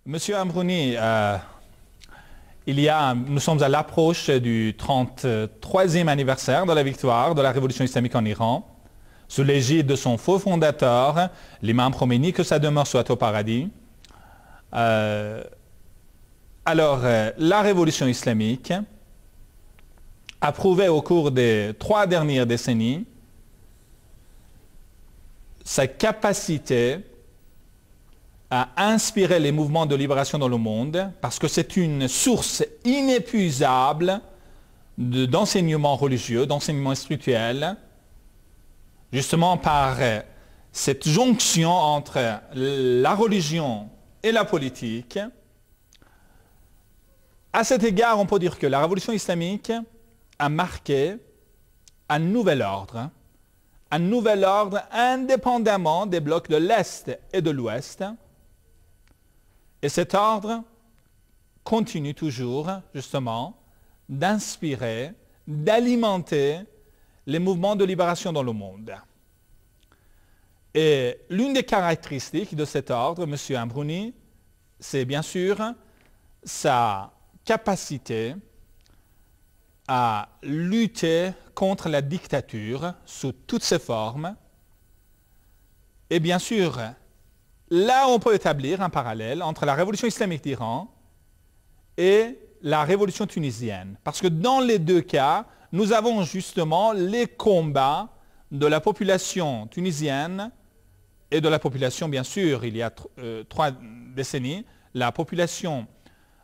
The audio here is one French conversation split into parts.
Monsieur Amrouni, nous sommes à l'approche du 33e anniversaire de la victoire de la révolution islamique en Iran, sous l'égide de son faux fondateur, l'imam Khomeini, que sa demeure soit au paradis. La révolution islamique a prouvé au cours des 3 dernières décennies sa capacité à inspirer les mouvements de libération dans le monde, parce que c'est une source inépuisable d'enseignements religieux, d'enseignements spirituels, justement par cette jonction entre la religion et la politique. À cet égard, on peut dire que la révolution islamique a marqué un nouvel ordre indépendamment des blocs de l'Est et de l'Ouest. Et cet ordre continue toujours, justement, d'inspirer, d'alimenter les mouvements de libération dans le monde. Et l'une des caractéristiques de cet ordre, M. Amrouni, c'est bien sûr sa capacité à lutter contre la dictature sous toutes ses formes. Et bien sûr, là, on peut établir un parallèle entre la révolution islamique d'Iran et la révolution tunisienne. Parce que dans les deux cas, nous avons justement les combats de la population tunisienne et de la population, bien sûr, il y a 3 décennies, la population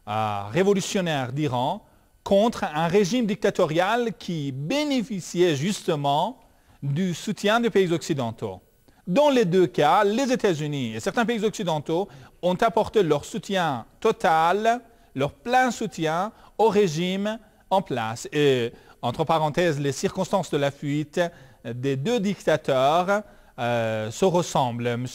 révolutionnaire d'Iran contre un régime dictatorial qui bénéficiait justement du soutien des pays occidentaux. Dans les deux cas, les États-Unis et certains pays occidentaux ont apporté leur soutien total, leur plein soutien au régime en place. Et, entre parenthèses, les circonstances de la fuite des 2 dictateurs se ressemblent, M.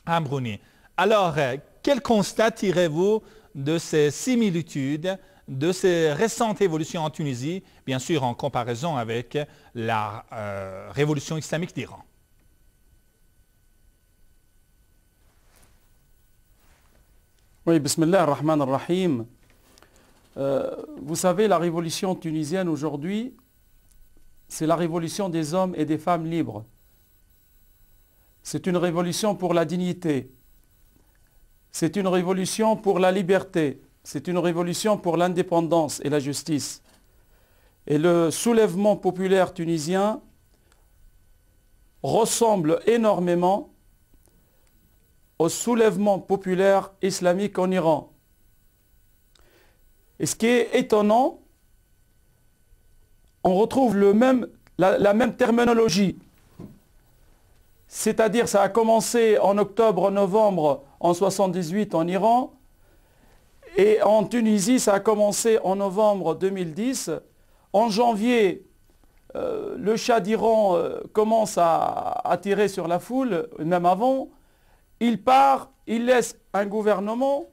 Amrouni. Alors, quel constat tirez-vous de ces similitudes, de ces récentes évolutions en Tunisie, bien sûr en comparaison avec la révolution islamique d'Iran? Oui, bismillah ar-Rahman ar-Rahim. Vous savez, la révolution tunisienne aujourd'hui, c'est la révolution des hommes et des femmes libres. C'est une révolution pour la dignité. C'est une révolution pour la liberté. C'est une révolution pour l'indépendance et la justice. Et le soulèvement populaire tunisien ressemble énormément au soulèvement populaire islamique en Iran. Et ce qui est étonnant, on retrouve la même terminologie. C'est-à-dire, ça a commencé en octobre-novembre en 1978 en Iran, et en Tunisie, ça a commencé en novembre 2010. En janvier, le Shah d'Iran commence à tirer sur la foule, même avant. Il part, il laisse un gouvernement.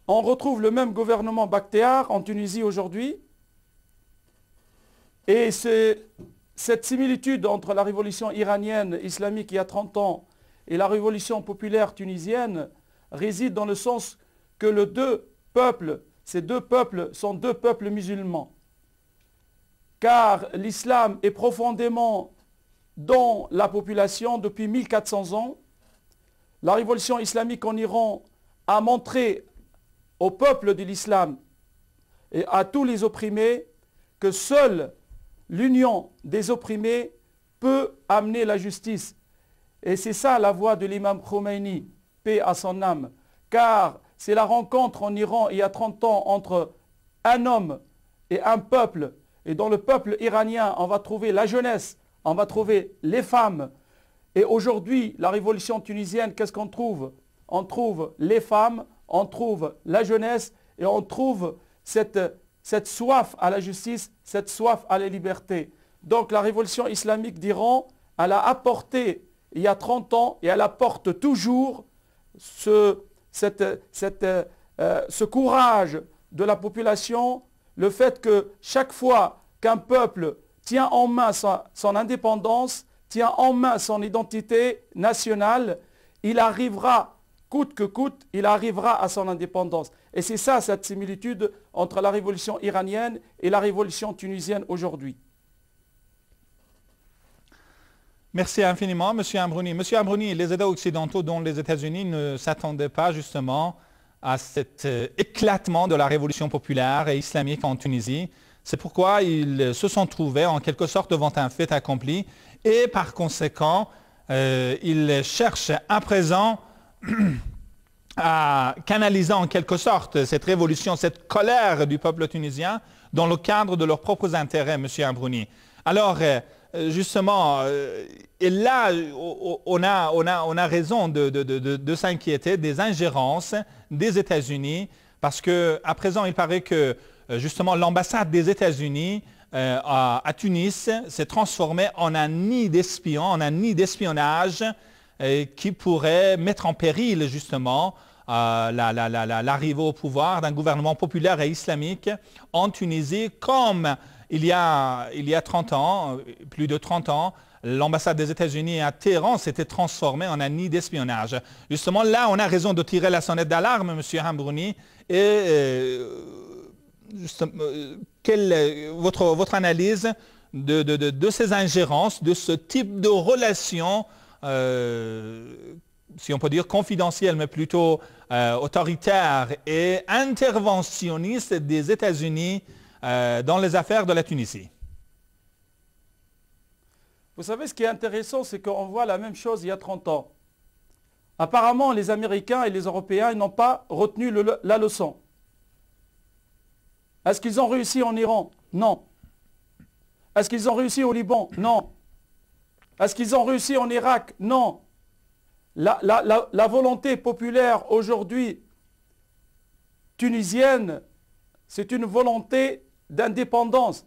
On retrouve le même gouvernement Bakhtiar en Tunisie aujourd'hui. Et cette similitude entre la révolution iranienne islamique il y a 30 ans et la révolution populaire tunisienne réside dans le sens que ces deux peuples sont 2 peuples musulmans. Car l'islam est profondément dans la population depuis 1400 ans. La révolution islamique en Iran a montré au peuple de l'islam et à tous les opprimés que seule l'union des opprimés peut amener la justice. Et c'est ça la voix de l'imam Khomeini, paix à son âme. Car c'est la rencontre en Iran il y a 30 ans entre un homme et un peuple. Et dans le peuple iranien, on va trouver la jeunesse, on va trouver les femmes. Et aujourd'hui, la révolution tunisienne, qu'est-ce qu'on trouve? On trouve les femmes, on trouve la jeunesse et on trouve cette soif à la justice, cette soif à la liberté. Donc la révolution islamique d'Iran, elle a apporté il y a 30 ans et elle apporte toujours ce courage de la population, le fait que chaque fois qu'un peuple tient en main son indépendance, tient en main son identité nationale, il arrivera coûte que coûte, il arrivera à son indépendance. Et c'est ça, cette similitude entre la révolution iranienne et la révolution tunisienne aujourd'hui. Merci infiniment, M. Amrouni. M. Amrouni, les États occidentaux, dont les États-Unis, ne s'attendaient pas justement à cet éclatement de la révolution populaire et islamique en Tunisie. C'est pourquoi ils se sont trouvés en quelque sorte devant un fait accompli et par conséquent, ils cherchent à présent à canaliser en quelque sorte cette révolution, cette colère du peuple tunisien dans le cadre de leurs propres intérêts, M. Amrouni. Alors, justement, et là, on a raison de s'inquiéter des ingérences des États-Unis, parce qu'à présent, il paraît que justement l'ambassade des États-Unis à Tunis s'est transformée en un nid d'espions, en un nid d'espionnage qui pourrait mettre en péril justement l'arrivée au pouvoir d'un gouvernement populaire et islamique en Tunisie, comme il y a 30 ans, plus de 30 ans, l'ambassade des États-Unis à Téhéran s'était transformée en un nid d'espionnage. Justement, là, on a raison de tirer la sonnette d'alarme, M. Amrouni. Et votre analyse de ces ingérences, de ce type de relation, si on peut dire confidentielle, mais plutôt autoritaire et interventionniste des États-Unis dans les affaires de la Tunisie? Vous savez, ce qui est intéressant, c'est qu'on voit la même chose il y a 30 ans. Apparemment, les Américains et les Européens n'ont pas retenu la leçon. Est-ce qu'ils ont réussi en Iran? Non. Est-ce qu'ils ont réussi au Liban? Non. Est-ce qu'ils ont réussi en Irak? Non. La volonté populaire aujourd'hui tunisienne, c'est une volonté d'indépendance.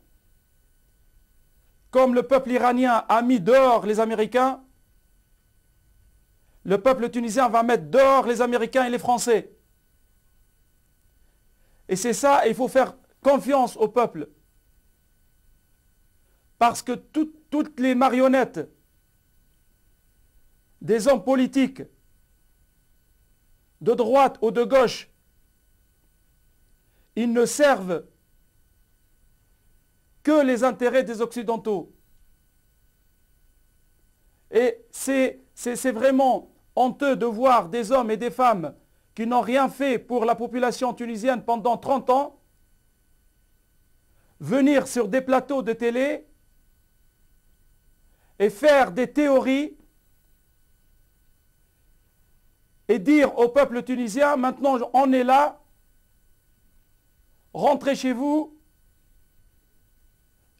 Comme le peuple iranien a mis dehors les Américains, le peuple tunisien va mettre dehors les Américains et les Français. Et c'est ça, il faut faire confiance au peuple. Parce que toutes les marionnettes des hommes politiques, de droite ou de gauche, ils ne servent que les intérêts des Occidentaux. Et c'est vraiment honteux de voir des hommes et des femmes qui n'ont rien fait pour la population tunisienne pendant 30 ans venir sur des plateaux de télé et faire des théories et dire au peuple tunisien, maintenant on est là, rentrez chez vous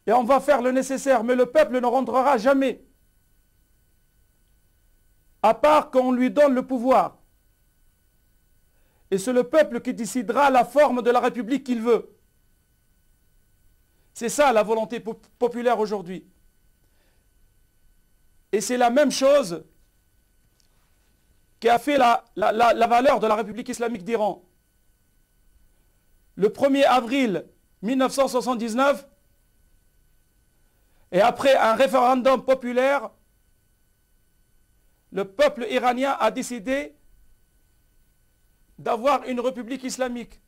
et on va faire le nécessaire. Mais le peuple ne rentrera jamais, à part qu'on lui donne le pouvoir. Et c'est le peuple qui décidera la forme de la République qu'il veut. C'est ça la volonté populaire aujourd'hui. Et c'est la même chose qui a fait la valeur de la République islamique d'Iran. Le 1er avril 1979, et après un référendum populaire, le peuple iranien a décidé d'avoir une république islamique.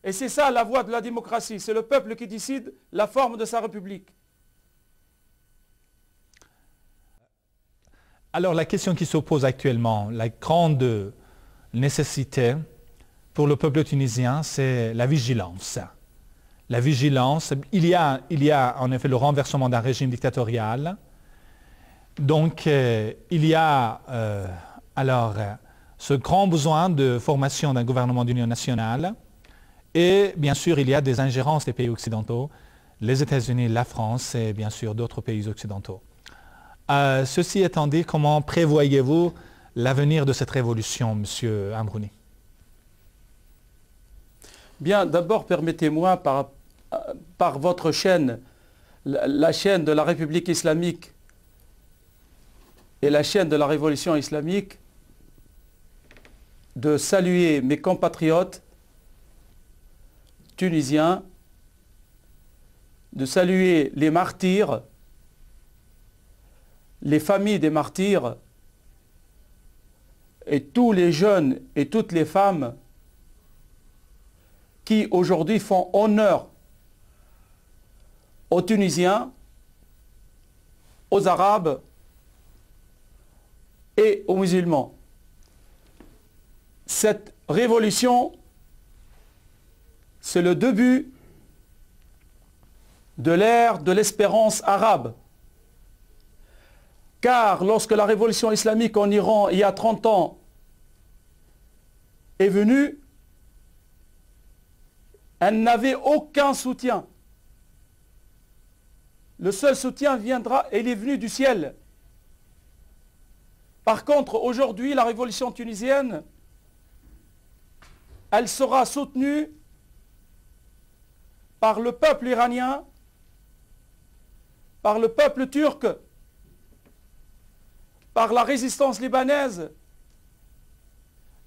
Et c'est ça la voie de la démocratie. C'est le peuple qui décide la forme de sa république. Alors la question qui se pose actuellement, la grande nécessité pour le peuple tunisien, c'est la vigilance. La vigilance, il y a en effet le renversement d'un régime dictatorial. Donc il y a ce grand besoin de formation d'un gouvernement d'union nationale. Et bien sûr, il y a des ingérences des pays occidentaux, les États-Unis, la France et bien sûr d'autres pays occidentaux. Ceci étant dit, comment prévoyez-vous l'avenir de cette révolution, M. Amrouni? Bien, d'abord, permettez-moi, par votre chaîne, la chaîne de la République islamique et la chaîne de la Révolution islamique, de saluer mes compatriotes tunisiens, de saluer les martyrs, les familles des martyrs et tous les jeunes et toutes les femmes qui aujourd'hui font honneur aux Tunisiens, aux Arabes et aux musulmans. Cette révolution, c'est le début de l'ère de l'espérance arabe. Car lorsque la révolution islamique en Iran, il y a 30 ans, est venue, elle n'avait aucun soutien. Le seul soutien viendra, il est venu du ciel. Par contre, aujourd'hui, la révolution tunisienne, elle sera soutenue par le peuple iranien, par le peuple turc, par la résistance libanaise.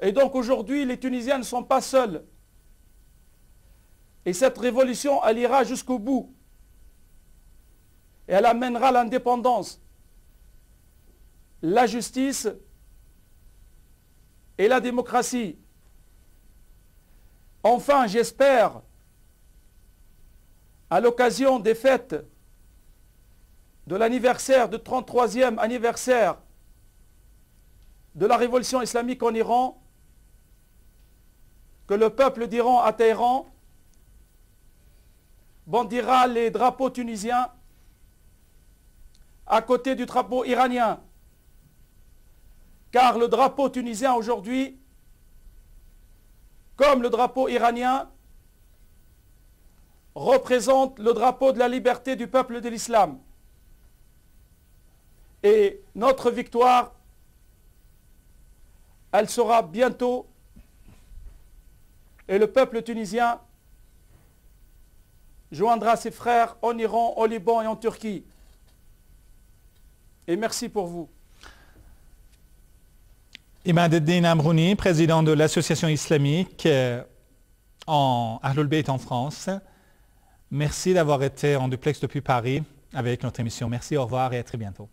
Et donc aujourd'hui, les Tunisiens ne sont pas seuls. Et cette révolution, elle ira jusqu'au bout. Et elle amènera l'indépendance, la justice et la démocratie. Enfin, j'espère, à l'occasion des fêtes de l'anniversaire, du 33e anniversaire de la révolution islamique en Iran, que le peuple d'Iran à Téhéran bandira les drapeaux tunisiens à côté du drapeau iranien. Car le drapeau tunisien aujourd'hui, comme le drapeau iranien, représente le drapeau de la liberté du peuple de l'islam. Et notre victoire, elle sera bientôt, et le peuple tunisien joindra ses frères en Iran, au Liban et en Turquie. Et merci pour vous. Imadeddine Amrouni, président de l'association islamique en Ahlul Bayt en France. Merci d'avoir été en duplex depuis Paris avec notre émission. Merci, au revoir et à très bientôt.